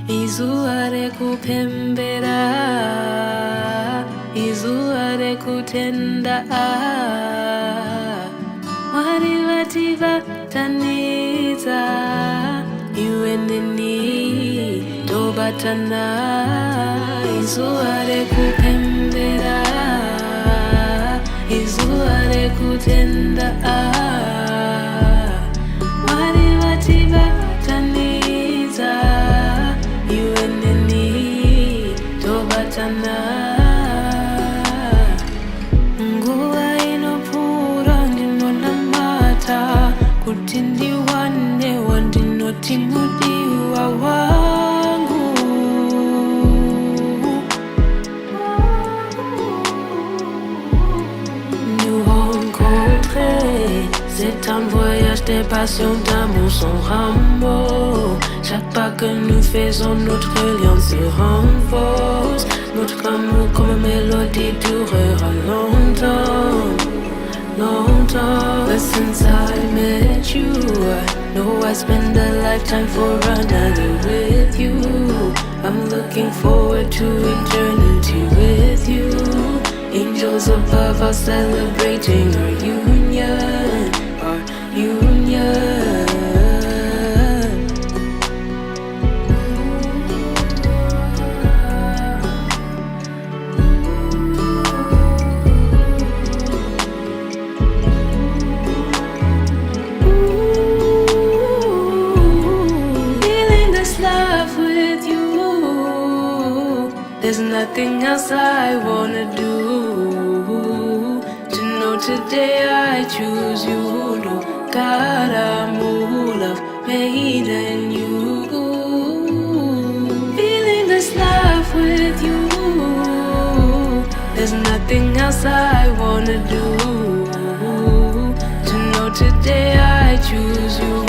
Izuwa rekupembera, izuwa rekutenda, Mwari vativataniza, iwe nini tobatana. Izuwa rekupembera, izuwa rekutenda, Mwari vativataniza, iwe nini tobatana. Nguwa inopura ndinonamata, kuti ndiwane wandinoti mudiwa wangu. Nous rencontrer, c'est un voyage des passions, d'amour sans rameau. Chaque pas que nous faisons, notre lien se renforce. Notre amour comme mélodie durera longtemps, longtemps. But since I met you, I know I spend a lifetime for another with you. I'm looking forward to eternity with you. Angels above are celebrating our union, our union. There's nothing else I wanna do. To know today I choose you. No Karamu, love made in you. Feeling this life with you. There's nothing else I wanna do. To know today I choose you.